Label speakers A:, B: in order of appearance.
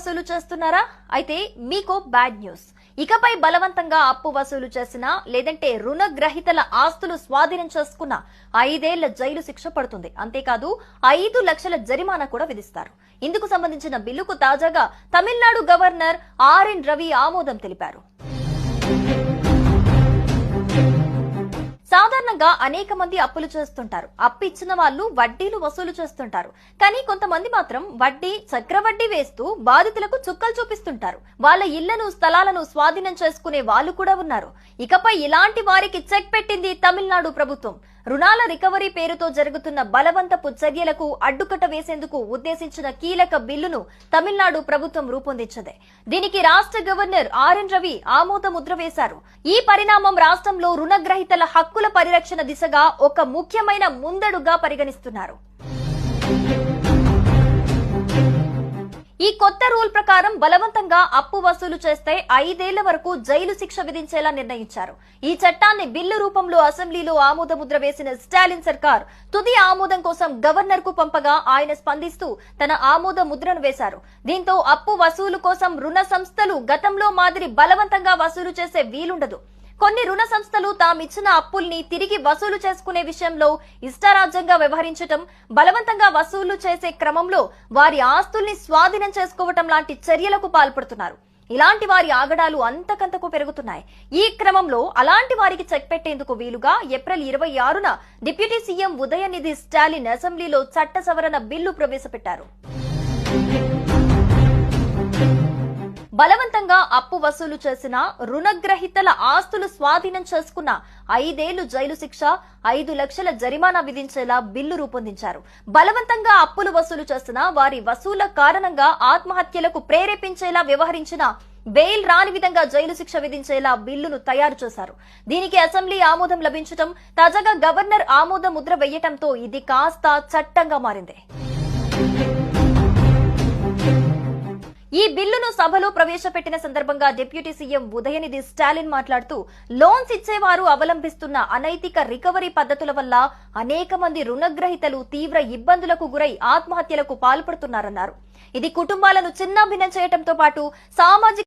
A: వసూలు చేస్తున్నారా? అయితే మీకు బ్యాడ్ న్యూస్. ఇకపై బలవంతంగా అప్పు వసూలు చేసినా లేదంటే రుణగ్రహీతల ఆస్తులు స్వాధీనం చేసుకున్న 5 ఏళ్ల జైలు శిక్ష పడుతుంది. అంతేకాదు 5 లక్షల జరిమానా కూడా విధిస్తారు. ఇందుకు సంబంధించిన బిల్లుకు తాజాగా తమిళనాడు గవర్నర్ ఆర్ఎన్ రవి ఆమోదం తెలిపారు. సాధారణంగా అనేక మంది అప్పులు చేస్తుంటారు. అప్పు ఇచ్చిన వాళ్ళు వడ్డీలు వసూలు చేస్తుంటారు. కానీ కొంతమంది మాత్రం వడ్డీ చక్రవడ్డీ వేస్తూ బాధితులకు చుక్కలు చూపిస్తుంటారు. వాళ్ళ ఇళ్లను స్థలాలను స్వాధీనం చేసుకునే వాళ్ళు కూడా ఉన్నారు. ఇకపై ఇలాంటి వారికి చెక్ పెట్టింది తమిళనాడు ప్రభుత్వం. రుణాల రికవరీ పేరుతో జరుగుతున్న బలవంతపు చర్యలకు అడ్డుకట్ట వేసేందుకు ఉద్దేశించిన కీలక బిల్లును తమిళనాడు ప్రభుత్వం రూపొందించింది. దీనికి రాష్ట్ర గవర్నర్ ఆర్ఎన్ రవి ఆమోద ముద్ర వేశారు. ఈ పరిణామం రాష్ట్రంలో రుణగ్రహీతల హక్కుల పరిరక్షణ దిశగా ఒక ముఖ్యమైన ముందడుగా పరిగణిస్తున్నారు. ఈ కొత్త రూల్ ప్రకారం బలవంతంగా అప్పు వసూలు చేస్తే 5 ఏళ్ల వరకు జైలు శిక్ష విధించేలా నిర్ణయించారు. ఈ చట్టాన్ని బిల్లు రూపంలో అసెంబ్లీలో ఆమోద ముద్ర వేసిన స్టాలిన్ సర్కార్ తుది ఆమోదం కోసం గవర్నర్ కు పంపగా ఆయన స్పందిస్తూ తన ఆమోద ముద్రను వేశారు. దీంతో అప్పు వసూలు కోసం రుణ సంస్థలు గతంలో మాదిరి బలవంతంగా వసూలు చేసే వీలుండదు. కొన్ని రుణ సంస్థలు తామిచ్చిన అప్పుల్ని తిరిగి వసూలు చేసుకునే విషయంలో ఇష్టారాజ్యంగా వ్యవహరించటం, బలవంతంగా వసూలు చేసే క్రమంలో వారి ఆస్తుల్ని స్వాధీనం చేసుకోవటం లాంటి చర్యలకు పాల్పడుతున్నారు. ఇలాంటి వారి ఆగడాలు అంతకంతకు పెరుగుతున్నాయి. ఈ క్రమంలో అలాంటి వారికి చెక్ పెట్టేందుకు వీలుగా ఏప్రిల్ 26న డిప్యూటీ సీఎం ఉదయనిధి స్టాలిన్ అసెంబ్లీలో చట్ట సవరణ బిల్లు ప్రవేశపెట్టారు. బలవంతంగా అప్పు వసూలు చేసిన రుణగ్రహీతల ఆస్తులు స్వాధీనం చేసుకున్న 5 ఏళ్లు జైలు శిక్ష, 5 లక్షల జరిమానా విధించేలా బిల్లు రూపొందించారు. బలవంతంగా అప్పులు వసూలు చేసిన వారి వసూల కారణంగా ఆత్మహత్యలకు ప్రేరేపించేలా వ్యవహరించిన బెయిల్ రాని విధంగా జైలు శిక్ష విధించేలా బిల్లును తయారు చేశారు. దీనికి అసెంబ్లీ ఆమోదం లభించడం, తాజాగా గవర్నర్ ఆమోద ముద్ర వేయటంతో ఇది కాస్త చట్టంగా మారింది. ఈ బిల్లును సభలో ప్రవేశపెట్టిన సందర్భంగా డిప్యూటీ సీఎం ఉదయనిధి స్టాలిన్ మాట్లాడుతూ లోన్స్ ఇచ్చేవారు అవలంబిస్తున్న అనైతిక రికవరీ పద్ధతుల వల్ల అనేక మంది రుణగ్రహీతలు తీవ్ర ఇబ్బందులకు గురై ఆత్మహత్యలకు పాల్పడుతున్నారన్నారు. ఇది కుటుంబాలను చిన్నాభిన్నం చేయడంతో పాటు సామాజిక